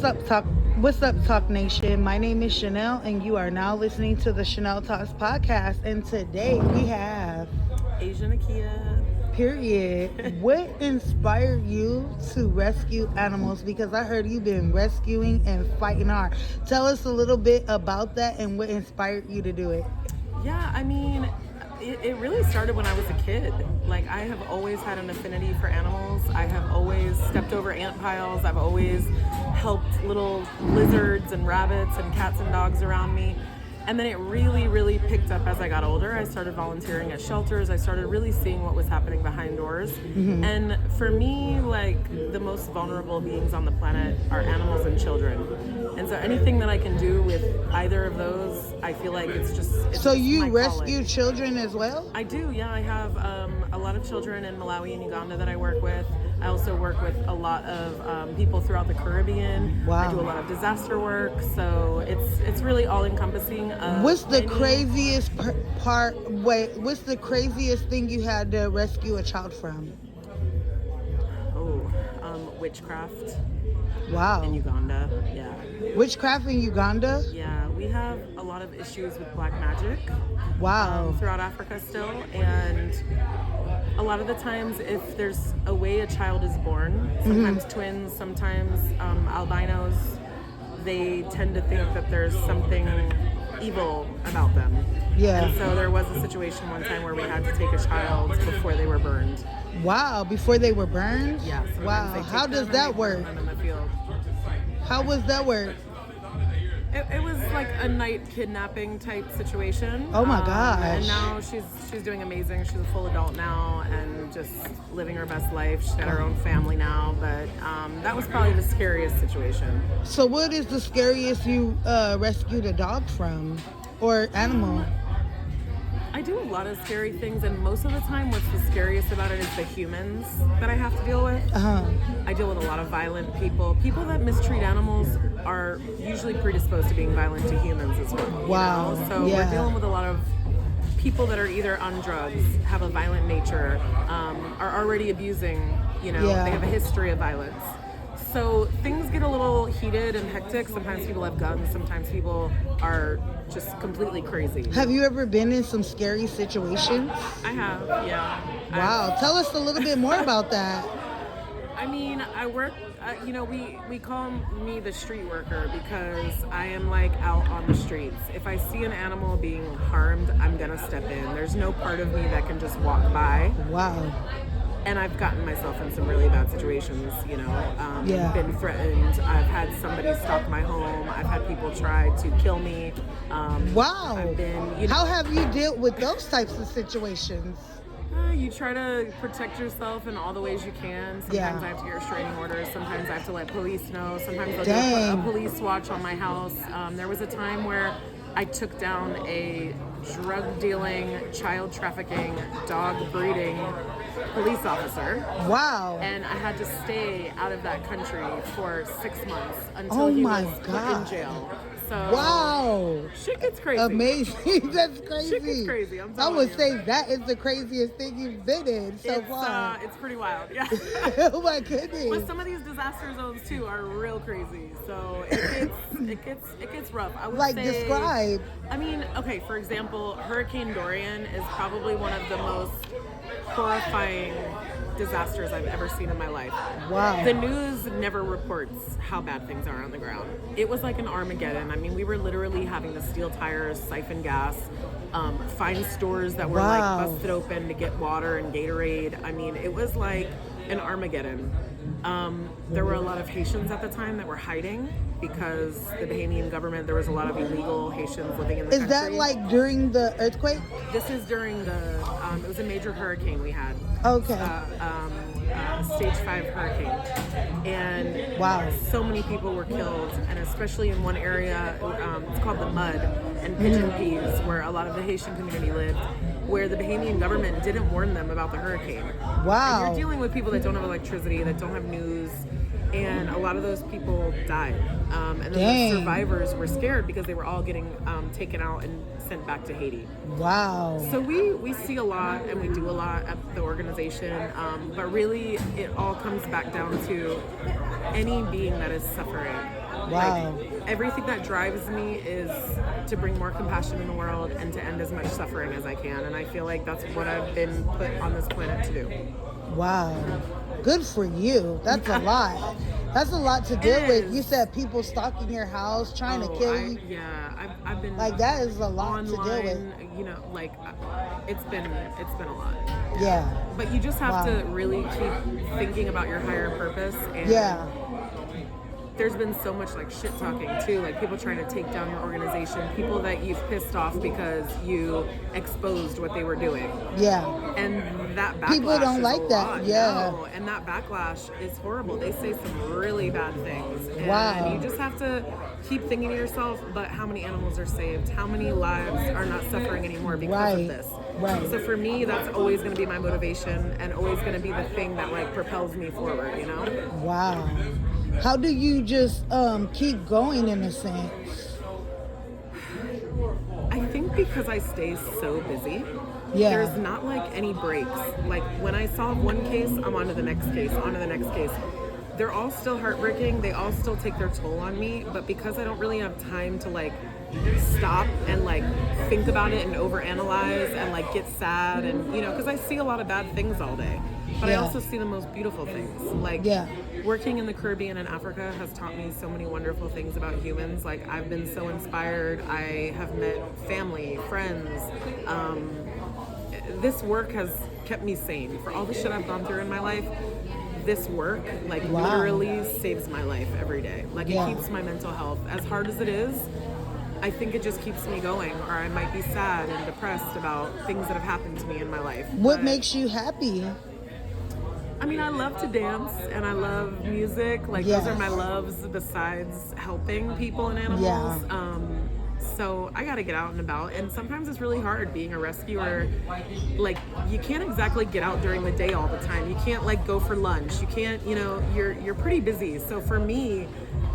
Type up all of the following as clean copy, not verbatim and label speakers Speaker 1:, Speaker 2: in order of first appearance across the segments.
Speaker 1: What's up, Talk Nation? My name is Chanel, and you are now listening to the Chanel Talks podcast. And today we have
Speaker 2: AjaNikiya.
Speaker 1: Period. What inspired you to rescue animals? Because I heard you've been rescuing and fighting hard. Tell us a little bit about that and what inspired you to do it.
Speaker 2: Yeah, I mean, it really started when I was a kid. Like, I have always had an affinity for animals. I have always stepped over ant piles. I've always helped little lizards and rabbits and cats and dogs around me. And then it really, really picked up as I got older. I started volunteering at shelters. I started really seeing what was happening behind doors. Mm-hmm. And for me, like, the most vulnerable beings on the planet are animals and children. And so anything that I can do with either of those, I feel like it's
Speaker 1: So you
Speaker 2: my
Speaker 1: rescue
Speaker 2: calling.
Speaker 1: Children as well?
Speaker 2: I do, yeah. I have a lot of children in Malawi and Uganda that I work with. I also work with a lot of people throughout the Caribbean.
Speaker 1: Wow.
Speaker 2: I do a lot of disaster work, so it's really all-encompassing.
Speaker 1: What's the craziest what's the craziest thing you had to rescue a child from?
Speaker 2: Witchcraft.
Speaker 1: Wow.
Speaker 2: In Uganda, yeah.
Speaker 1: Witchcraft in Uganda?
Speaker 2: Yeah, we have a lot of issues with black magic.
Speaker 1: Wow.
Speaker 2: Throughout Africa still, and a lot of the times if there's a way a child is born, sometimes twins, sometimes albinos, they tend to think that there's something evil about them.
Speaker 1: Yeah.
Speaker 2: And so there was a situation one time where we had to take a child before they were burned.
Speaker 1: Wow, before they were burned?
Speaker 2: Yeah.
Speaker 1: Wow, how does that work?
Speaker 2: In the field.
Speaker 1: How was that work?
Speaker 2: It was like a night kidnapping type situation.
Speaker 1: Oh my gosh.
Speaker 2: And now she's doing amazing. She's a full adult now and just living her best life. She's got her own family now, but that was probably the scariest situation.
Speaker 1: So what is the scariest you rescued a dog from or animal?
Speaker 2: I do a lot of scary things, and most of the time what's the scariest about it is the humans that I have to deal with. I deal with a lot of violent people. People that mistreat animals are usually predisposed to being violent to humans as well.
Speaker 1: Wow.
Speaker 2: You know? So we're dealing with a lot of people that are either on drugs, have a violent nature, are already abusing, they have a history of violence. So things get a little heated and hectic. Sometimes people have guns. Sometimes people are just completely crazy.
Speaker 1: Have you ever been in some scary situations?
Speaker 2: I have, yeah.
Speaker 1: Wow. Tell us a little bit more about that.
Speaker 2: I mean, I work, we call me the street worker because I am like out on the streets. If I see an animal being harmed, I'm going to step in. There's no part of me that can just walk by.
Speaker 1: Wow.
Speaker 2: And I've gotten myself in some really bad situations, been threatened. I've had somebody stalk my home. I've had people try to kill me.
Speaker 1: Wow.
Speaker 2: I've been,
Speaker 1: How have you dealt with those types of situations?
Speaker 2: You try to protect yourself in all the ways you can. Sometimes I have to get restraining orders. Sometimes I have to let police know. Sometimes I'll do a police watch on my house. There was a time where I took down a drug dealing, child trafficking, dog breeding police officer. Wow. And I had to stay out of that country for 6 months until he was put in jail. So
Speaker 1: wow.
Speaker 2: Shit gets crazy.
Speaker 1: Amazing. That's crazy.
Speaker 2: Shit gets crazy.
Speaker 1: I would say that is the craziest thing you've been in so far.
Speaker 2: It's pretty wild, yeah.
Speaker 1: Oh my goodness.
Speaker 2: But some of these disaster zones too are real crazy. So it gets rough. I would say,
Speaker 1: describe.
Speaker 2: I mean, okay, for example, Hurricane Dorian is probably one of the most horrifying disasters I've ever seen in my life.
Speaker 1: Wow.
Speaker 2: The news never reports how bad things are on the ground. It was like an Armageddon. I mean, we were literally having to steal tires, siphon gas, find stores that were like busted open to get water and Gatorade. I mean, it was like an Armageddon. There were a lot of Haitians at the time that were hiding because the Bahamian government, there was a lot of illegal Haitians living in the country.
Speaker 1: Is that like during the earthquake?
Speaker 2: This is during the, it was a major hurricane we had.
Speaker 1: Okay.
Speaker 2: Stage 5 hurricane. And
Speaker 1: wow,
Speaker 2: so many people were killed, and especially in one area, it's called the Mud and Pigeon Peas, where a lot of the Haitian community lived, where the Bahamian government didn't warn them about the hurricane.
Speaker 1: Wow.
Speaker 2: And you're dealing with people that don't have electricity, that don't have news, and a lot of those people died. And then
Speaker 1: Dang.
Speaker 2: the survivors were scared because they were all getting taken out and sent back to Haiti.
Speaker 1: Wow.
Speaker 2: So we see a lot and we do a lot at the organization, but really it all comes back down to any being that is suffering.
Speaker 1: Wow.
Speaker 2: Like, everything that drives me is to bring more compassion in the world and to end as much suffering as I can. And I feel like that's what I've been put on this planet to do.
Speaker 1: Wow. Good for you. That's a lot. That's a lot to deal with. You said people stalking your house, trying to kill you.
Speaker 2: Yeah, I've been
Speaker 1: Like, that is a lot
Speaker 2: online,
Speaker 1: to deal with.
Speaker 2: You know, like it's been a lot.
Speaker 1: Yeah.
Speaker 2: But you just have
Speaker 1: Wow.
Speaker 2: to really keep thinking about your higher purpose. And
Speaker 1: Yeah.
Speaker 2: there's been so much like shit talking too, like people trying to take down your organization, people that you've pissed off because you exposed what they were doing.
Speaker 1: Yeah.
Speaker 2: And that backlash
Speaker 1: People don't
Speaker 2: is
Speaker 1: like
Speaker 2: a
Speaker 1: that,
Speaker 2: lot.
Speaker 1: yeah.
Speaker 2: No, and that backlash is horrible. They say some really bad things. And
Speaker 1: Wow.
Speaker 2: you just have to keep thinking to yourself, but how many animals are saved? How many lives are not suffering anymore because
Speaker 1: Right.
Speaker 2: of this?
Speaker 1: Right.
Speaker 2: So for me, that's always going to be my motivation and always going to be the thing that like propels me forward, you know?
Speaker 1: Wow. How do you just keep going in a sense?
Speaker 2: I think because I stay so busy,
Speaker 1: Yeah.
Speaker 2: there's not like any breaks. Like when I solve one case, I'm on to the next case, on to the next case. They're all still heartbreaking. They all still take their toll on me. But because I don't really have time to like stop and like think about it and overanalyze and like get sad and, you know, because I see a lot of bad things all day. But I
Speaker 1: Yeah.
Speaker 2: also see the most beautiful things. Like
Speaker 1: Yeah.
Speaker 2: working in the Caribbean and Africa has taught me so many wonderful things about humans. Like I've been so inspired. I have met family, friends. This work has kept me sane. For all the shit I've gone through in my life, this work like
Speaker 1: Wow.
Speaker 2: literally saves my life every day. Like
Speaker 1: Yeah.
Speaker 2: it keeps my mental health. As hard as it is, I think it just keeps me going, or I might be sad and depressed about things that have happened to me in my life.
Speaker 1: What
Speaker 2: But,
Speaker 1: makes you happy?
Speaker 2: I mean, I love to dance and I love music. Like
Speaker 1: Yes.
Speaker 2: those are my loves besides helping people and animals.
Speaker 1: Yeah.
Speaker 2: So I got to get out and about, and sometimes it's really hard being a rescuer. Like you can't exactly get out during the day all the time. You can't like go for lunch. You can't, you know, you're pretty busy. So for me,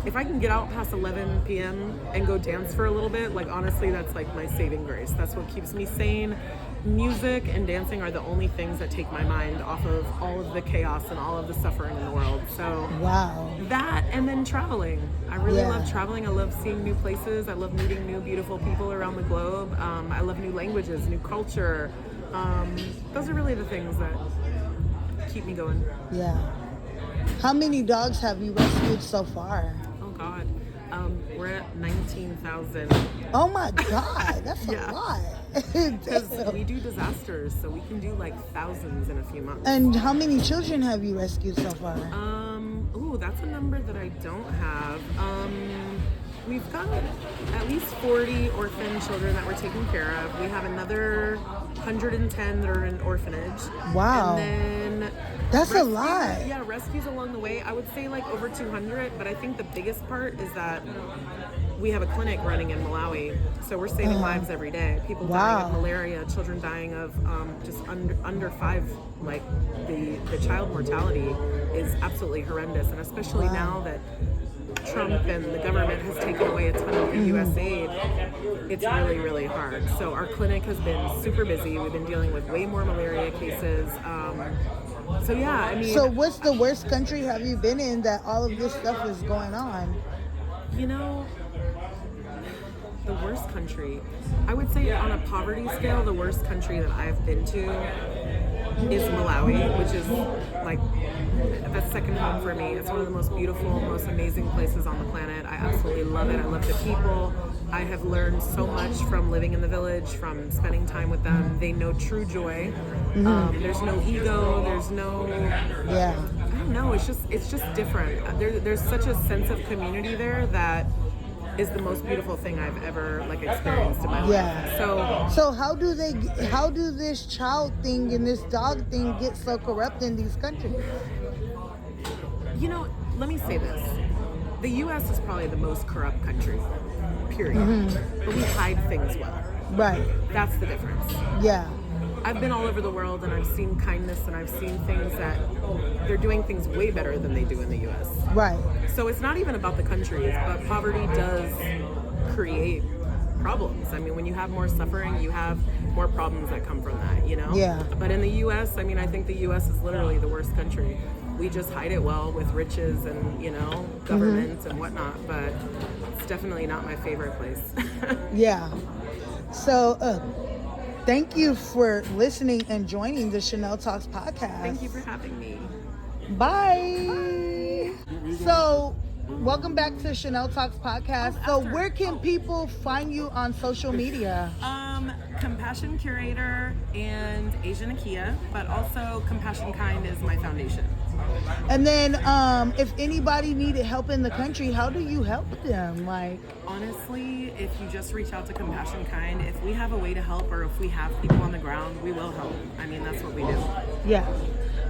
Speaker 2: if I can get out past 11 p.m. and go dance for a little bit, like honestly, that's like my saving grace. That's what keeps me sane. Music and dancing are the only things that take my mind off of all of the chaos and all of the suffering in the world. So
Speaker 1: Wow.
Speaker 2: that, and then traveling. I really
Speaker 1: Yeah.
Speaker 2: love traveling. I love seeing new places. I love meeting new beautiful people around the globe. I love new languages, new culture. Those are really the things that keep me going.
Speaker 1: Yeah. How many dogs have you rescued so far?
Speaker 2: Oh God. We're at 19,000.
Speaker 1: Oh my God, that's
Speaker 2: Yeah.
Speaker 1: a lot.
Speaker 2: Because
Speaker 1: Damn.
Speaker 2: we do disasters, so we can do like thousands in a few months.
Speaker 1: And how many children have you rescued so far?
Speaker 2: Ooh, that's a number that I don't have. We've got at least 40 orphan children that we're taking care of. We have another 110 that are in orphanage.
Speaker 1: Wow.
Speaker 2: And then
Speaker 1: That's a
Speaker 2: rescues-
Speaker 1: lot.
Speaker 2: Yeah, rescues along the way. I would say like over 200, but I think the biggest part is that we have a clinic running in Malawi, so we're saving lives every day. People dying of
Speaker 1: Wow.
Speaker 2: malaria, children dying of just under 5. Like the child mortality is absolutely horrendous, and especially
Speaker 1: Wow.
Speaker 2: now that Trump and the government has taken away a ton of the U.S. aid, it's really, really hard. So our clinic has been super busy. We've been dealing with way more malaria cases. So yeah, I mean,
Speaker 1: So what's the worst country have you been in that all of this stuff is going on?
Speaker 2: you know, the worst country, I would say on a poverty scale, the worst country that I've been to is Malawi, which is like that's second home for me. It's one of the most beautiful, most amazing places on the planet. I absolutely love it. I love the people. I have learned so much from living in the village, from spending time with them. They know true joy. There's no ego. There's no,
Speaker 1: Yeah.
Speaker 2: I don't know. It's just different. There's such a sense of community there that is the most beautiful thing I've ever like experienced in my life.
Speaker 1: Yeah. So how do this child thing and this dog thing get so corrupt in these countries?
Speaker 2: You know, let me say this. The U.S. is probably the most corrupt country, period. But we hide things well.
Speaker 1: Right.
Speaker 2: That's the difference.
Speaker 1: Yeah.
Speaker 2: I've been all over the world and I've seen kindness and I've seen things that they're doing things way better than they do in the U.S.
Speaker 1: Right.
Speaker 2: So it's not even about the countries, but poverty does create problems. I mean, when you have more suffering, you have more problems that come from that, you know?
Speaker 1: Yeah.
Speaker 2: But in the U.S., I mean, I think the U.S. is literally the worst country. We just hide it well with riches and, you know, government and whatnot, but it's definitely not my favorite place.
Speaker 1: Yeah. So, thank you for listening and joining the Chanel Talks podcast.
Speaker 2: Thank you for having me.
Speaker 1: Bye. So, welcome back to Chanel Talks podcast. Where can people find you on social media?
Speaker 2: Compassion Curator and AjaNikiya, but also Compassion Kind is my foundation.
Speaker 1: And then, if anybody needed help in the country, how do you help them? Like,
Speaker 2: honestly, if you just reach out to Compassion Kind, if we have a way to help or if we have people on the ground, we will help. I mean, that's what we do.
Speaker 1: Yeah.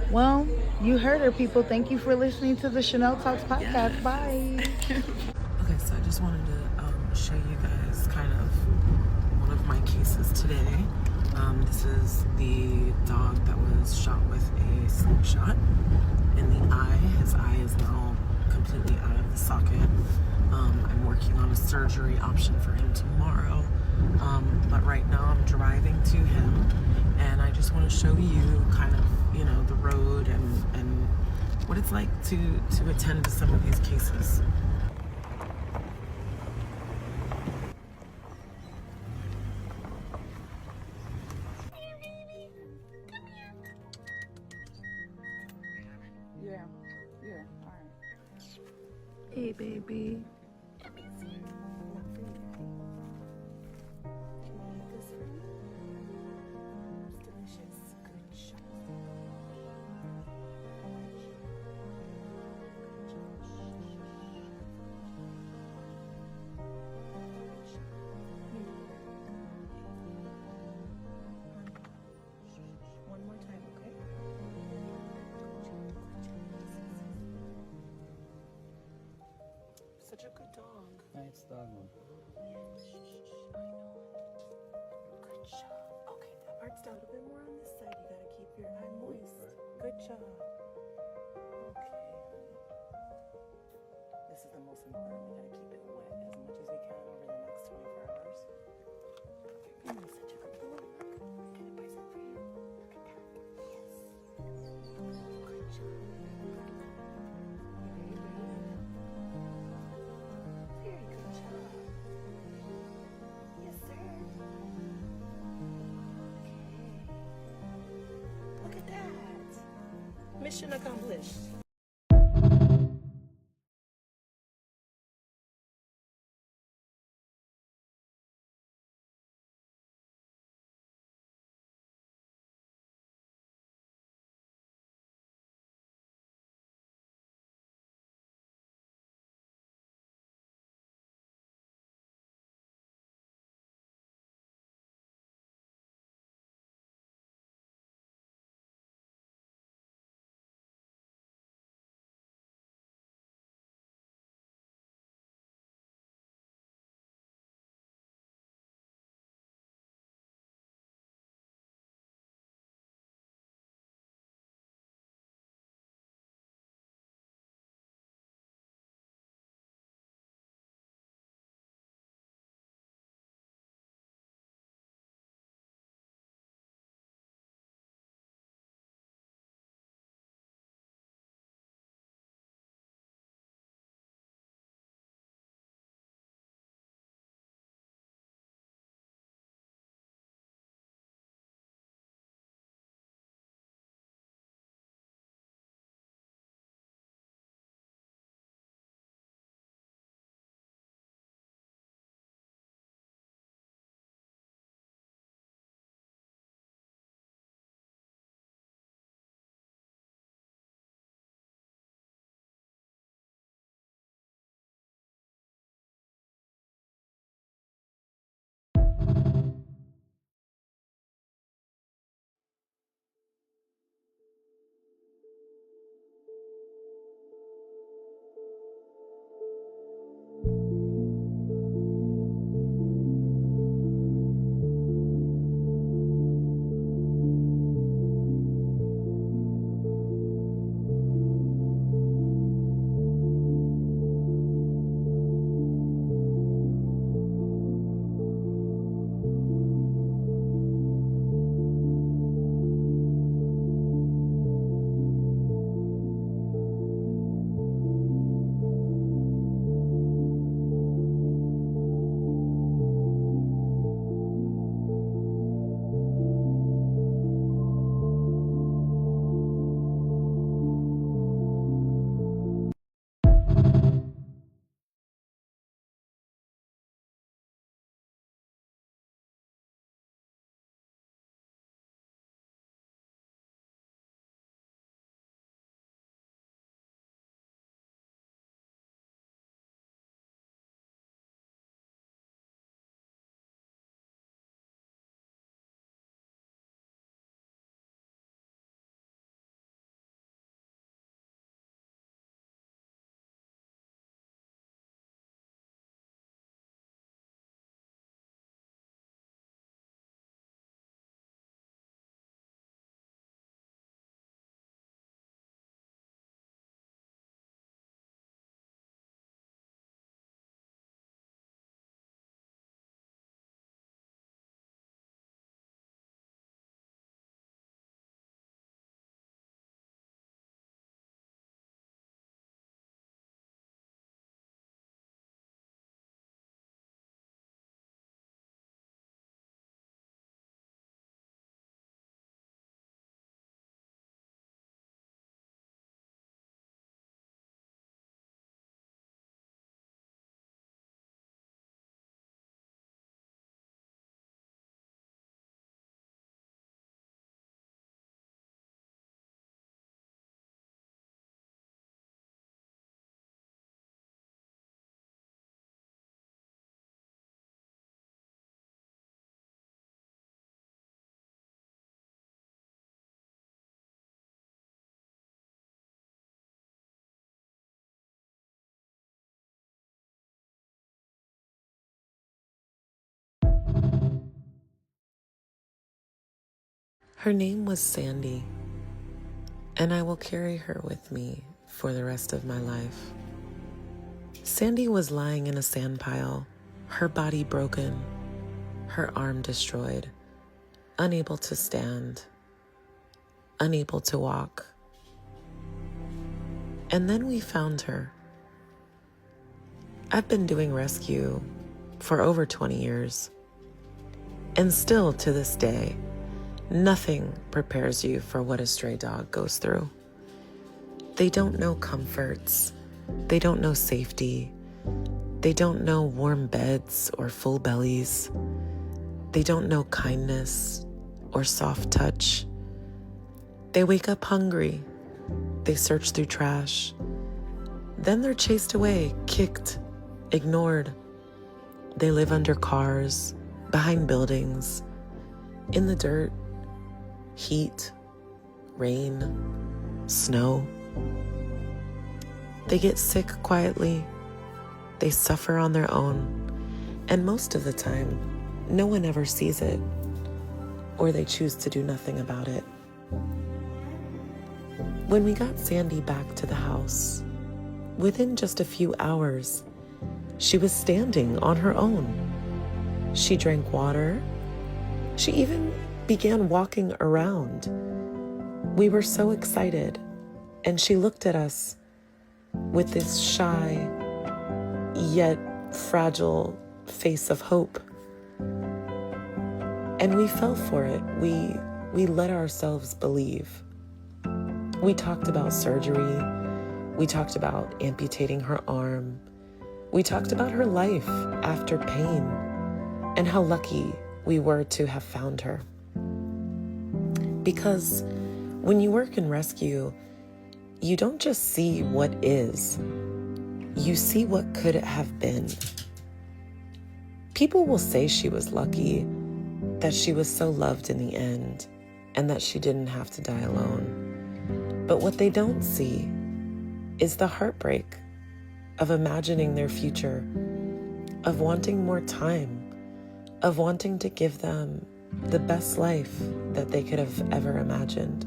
Speaker 1: Well, you heard her, people. Thank you for listening to the Chanel Talks podcast.
Speaker 2: Yes.
Speaker 1: Bye.
Speaker 2: Okay, so I just wanted to show you guys kind of one of my cases today. This is the dog that was shot with a slingshot in the eye. His eye is now completely out of the socket. I'm working on a surgery option for him tomorrow. But right now I'm driving to him, and I just want to show you kind of, you know, the road and what it's like to attend to some of these cases.
Speaker 1: Yeah. All right.
Speaker 2: Hey, baby. One more time, okay? Such a good dog.
Speaker 3: Nice dog.
Speaker 2: Good job. Okay, that part's down. A little bit more on this side. You gotta keep your eye moist. Good job. Okay. This is the most important. We gotta keep it wet as much as we can over the next 24 hours. Such a good boy. Look. Get a present for you. Look at that. Yes. Good job. Very good job. Yes, sir. Okay. Look at that. Mission accomplished.
Speaker 3: Her name was Sandy, and I will carry her with me for the rest of my life. Sandy was lying in a sand pile, her body broken, her arm destroyed, unable to stand, unable to walk. And then we found her. I've been doing rescue for over 20 years, and still to this day, nothing prepares you for what a stray dog goes through. They don't know comforts. They don't know safety. They don't know warm beds or full bellies. They don't know kindness or soft touch. They wake up hungry. They search through trash. Then they're chased away, kicked, ignored. They live under cars, behind buildings, in the dirt, heat, rain, snow. They get sick quietly. They suffer on their own. And most of the time, no one ever sees it, or they choose to do nothing about it. When we got Sandy back to the house, within just a few hours, she was standing on her own. She drank water. She even began walking around. We were so excited, and she looked at us with this shy yet fragile face of hope. And we fell for it. We let ourselves believe. We talked about surgery. We talked about amputating her arm. We talked about her life after pain and how lucky we were to have found her. Because when you work in rescue, you don't just see what is, you see what could have been. People will say she was lucky, that she was so loved in the end, and that she didn't have to die alone. But what they don't see is the heartbreak of imagining their future, of wanting more time, of wanting to give them the best life that they could have ever imagined.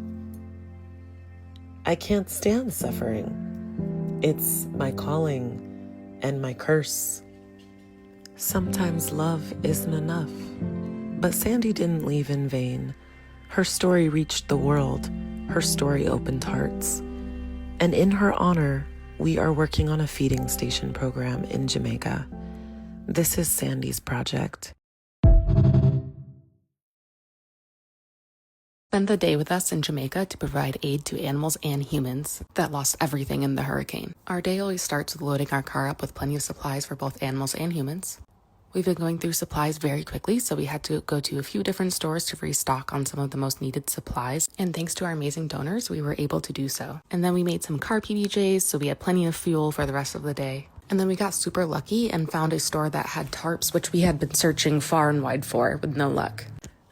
Speaker 3: I can't stand suffering. It's my calling and my curse. Sometimes love isn't enough. But Sandy didn't leave in vain. Her story reached the world. Her story opened hearts. And in her honor, we are working on a feeding station program in Jamaica. This is Sandy's project.
Speaker 4: Spend the day with us in Jamaica to provide aid to animals and humans that lost everything in the hurricane. Our day always starts with loading our car up with plenty of supplies for both animals and humans. We've been going through supplies very quickly, so we had to go to a few different stores to restock on some of the most needed supplies. And thanks to our amazing donors, we were able to do so. And then we made some car PBJs, so we had plenty of fuel for the rest of the day. And then we got super lucky and found a store that had tarps, which we had been searching far and wide for with no luck.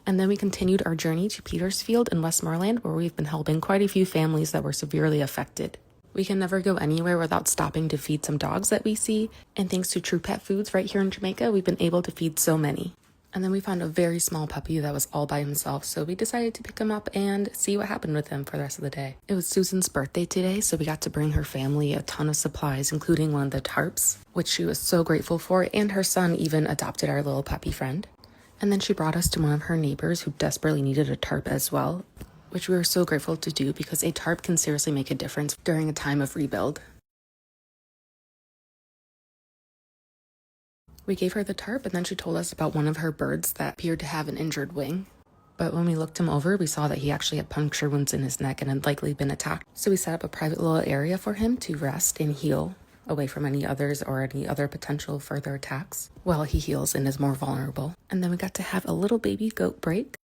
Speaker 4: And then we continued our journey to Petersfield in Westmoreland, where we've been helping quite a few families that were severely affected. We can never go anywhere without stopping to feed some dogs that we see, and thanks to True Pet Foods right here in Jamaica, we've been able to feed so many. And then we found a very small puppy that was all by himself, so we decided to pick him up and see what happened with him for the rest of the day. It was Susan's birthday today, so we got to bring her family a ton of supplies, including one of the tarps, which she was so grateful for, and her son even adopted our little puppy friend. And then she brought us to one of her neighbors who desperately needed a tarp as well, which we were so grateful to do because a tarp can seriously make a difference during a time of rebuild. We gave her the tarp, and then she told us about one of her birds that appeared to have an injured wing. But when we looked him over, we saw that he actually had puncture wounds in his neck and had likely been attacked. So we set up a private little area for him to rest and heal away from any others or any other potential further attacks while he heals and is more vulnerable. And then we got to have a little baby goat break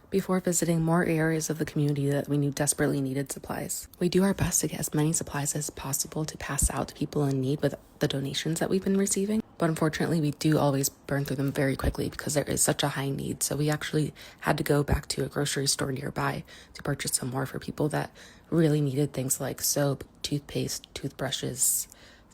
Speaker 4: before visiting more areas of the community that we knew desperately needed supplies. We do our best to get as many supplies as possible to pass out to people in need with the donations that we've been receiving, but unfortunately we do always burn through them very quickly because there is such a high need, so we actually had to go back to a grocery store nearby to purchase some more for people that really needed things like soap, toothpaste, toothbrushes,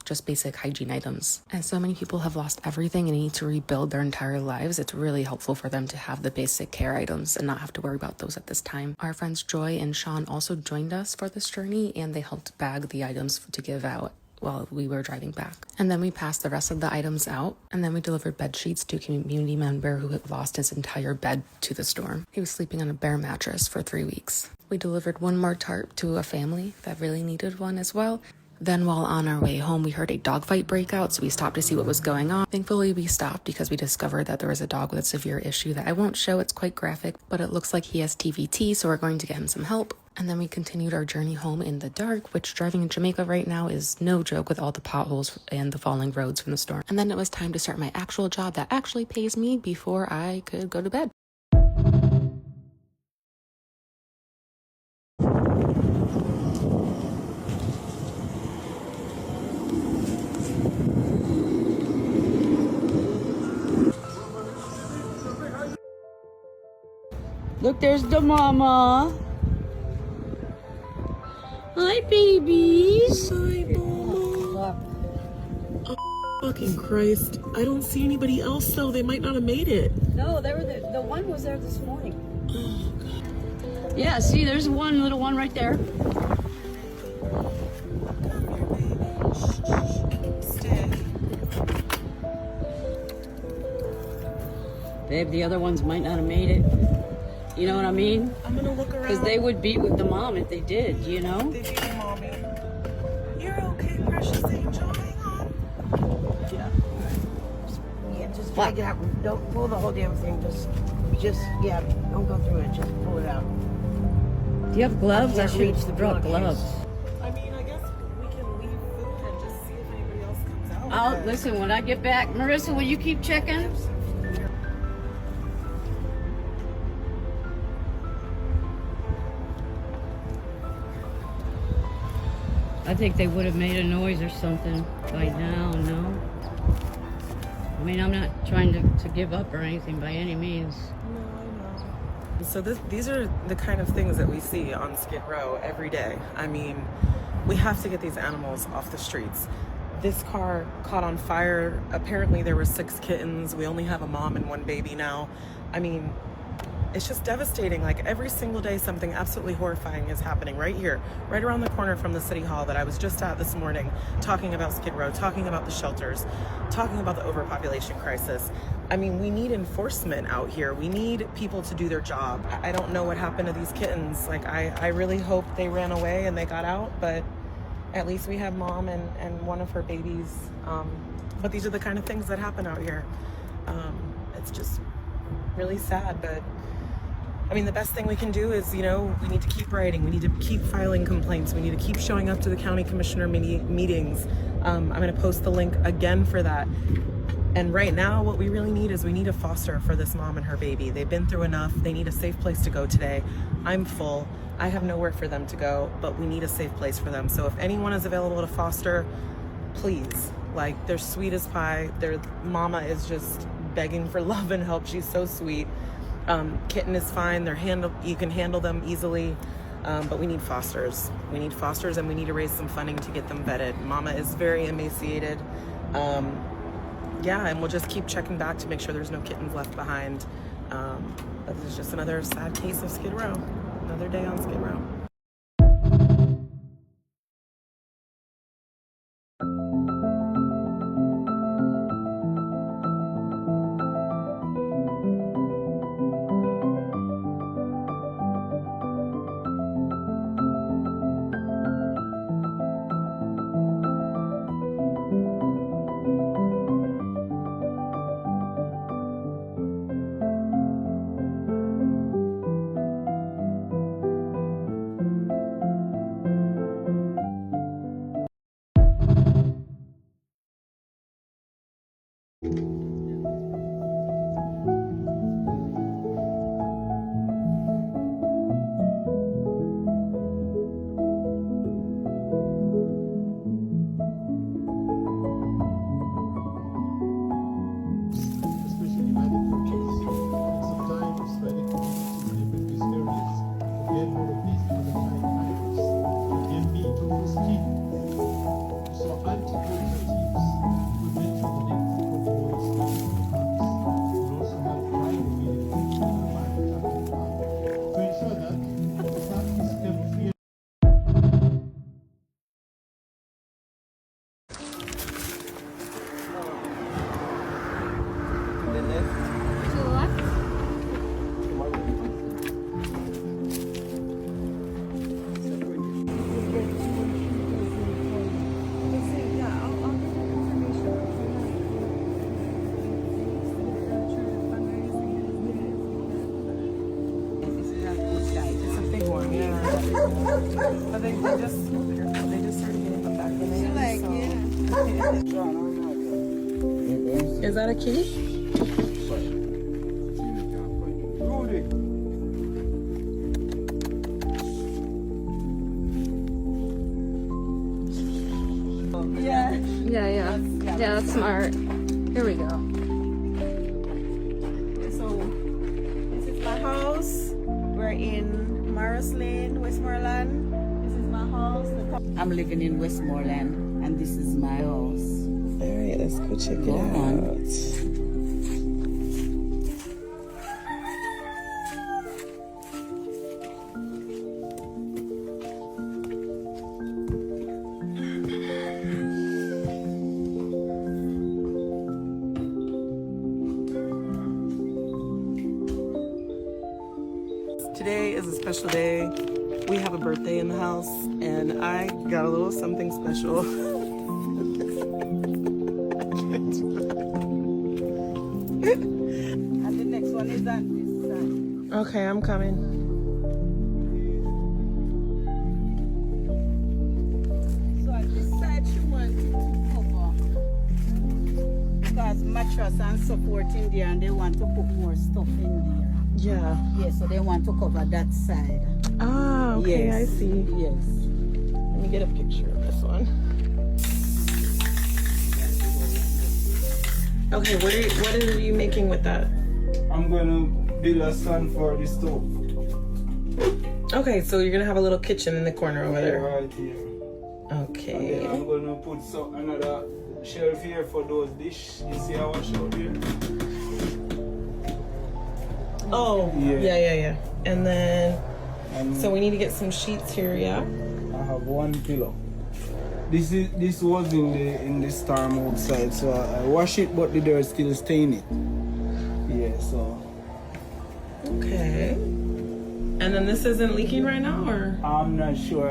Speaker 4: just basic hygiene items. As so many people have lost everything and need to rebuild their entire lives, it's really helpful for them to have the basic care items and not have to worry about those at this time. Our friends Joy and Sean also joined us for this journey, and they helped bag the items to give out while we were driving back. And then we passed the rest of the items out, and then we delivered bed sheets to a community member who had lost his entire bed to the storm. He was sleeping on a bare mattress for 3 weeks. We delivered one more tarp to a family that really needed one as well. Then while on our way home, we heard a dogfight break out, so we stopped to see what was going on. Thankfully, we stopped because we discovered that there was a dog with a severe issue that I won't show. It's quite graphic, but it looks like he has TVT, so we're going to get him some help. And then we continued our journey home in the dark, which driving in Jamaica right now is no joke with all the potholes and the falling roads from the storm. And then it was time to start my actual job that actually pays me before I could go to bed.
Speaker 5: Look, there's the mama. Hi, babies.
Speaker 2: Hi, Mama. Oh, fucking Christ. I don't see anybody else, though. They might not have made it.
Speaker 5: No, they were the one was there this morning. Oh, God. Yeah, see, there's one little one right there. Babe, the other ones might not have made it. You know what I mean?
Speaker 2: I'm gonna look around.
Speaker 5: Because they would be with the mom if they did, you know?
Speaker 2: They beat Mommy. You're okay, precious angel. Hang on.
Speaker 6: Yeah, just drag it out. Don't pull the whole damn thing. Yeah, don't go through it. Just pull it out.
Speaker 5: Do you have gloves? I
Speaker 6: can't
Speaker 5: should
Speaker 6: reach the
Speaker 5: have brought
Speaker 6: pillowcase.
Speaker 5: gloves.
Speaker 2: I mean, I guess we can leave food and just see if anybody else comes out.
Speaker 5: Oh, listen, when I get back, Marissa, will you keep checking? I think they would have made a noise or something by now, no? I mean, I'm not trying to give up or anything by any means.
Speaker 2: So these are the kind of things that we see on Skid Row every day. I mean, we have to get these animals off the streets. This car caught on fire. Apparently there were 6 kittens. We only have a mom and 1 baby now. I mean, it's just devastating. Like every single day, something absolutely horrifying is happening right here, right around the corner from the city hall that I was just at this morning, talking about Skid Row, talking about the shelters, talking about the overpopulation crisis. I mean, we need enforcement out here. We need people to do their job. I don't know what happened to these kittens. Like, I really hope they ran away and they got out, but at least we have mom and one of her babies. But these are the kind of things that happen out here. It's just really sad, but I mean, the best thing we can do is, we need to keep writing. We need to keep filing complaints. We need to keep showing up to the county commissioner meetings. I'm going to post the link again for that. And right now, what we really need is we need a foster for this mom and her baby. They've been through enough. They need a safe place to go today. I'm full. I have nowhere for them to go, but we need a safe place for them. So if anyone is available to foster, please. Like, they're sweet as pie. Their mama is just begging for love and help. She's so sweet. Kitten is fine. You can handle them easily, but we need fosters. We need fosters, and we need to raise some funding to get them vetted. Mama is very emaciated. And we'll just keep checking back to make sure there's no kittens left behind. But this is just another sad case of Skid Row. Another day on Skid Row. But they just started getting them back in there. Is that a kitty?
Speaker 7: Yeah, that's smart. Here we go.
Speaker 8: So, this is my house. We're in Morris Lane, Westmoreland. This is my house.
Speaker 9: I'm living in Westmoreland, and this is my house.
Speaker 3: All right, let's go check it
Speaker 9: Go on.
Speaker 3: out.
Speaker 2: Today is a special day. We have a birthday in the house, and I got a little something special.
Speaker 9: And the next one is on this side.
Speaker 2: Okay, I'm coming.
Speaker 9: So on this side, she wanted to cover because mattress and support in there, and they want to put more stuff in there.
Speaker 2: Yeah.
Speaker 9: Yes, so they want to cover that side.
Speaker 2: Ah, okay,
Speaker 9: Yes.
Speaker 2: I see.
Speaker 9: Yes.
Speaker 2: Let me get a picture of this one. Okay, what are you making with that?
Speaker 10: I'm gonna build a stand for the stove.
Speaker 2: Okay, so you're gonna have a little kitchen in the corner over there.
Speaker 10: Right here. And
Speaker 2: Okay.
Speaker 10: then I'm gonna put another shelf here for those dish. You see how I showed you?
Speaker 2: Oh,
Speaker 10: Yeah.
Speaker 2: yeah. And then,
Speaker 10: And
Speaker 2: so we need to get some sheets here, yeah?
Speaker 10: I have one pillow. This was in the storm outside, so I wash it, but the dirt still stain it. Yeah, so
Speaker 2: Okay. And then this isn't leaking right now, or?
Speaker 10: I'm not sure.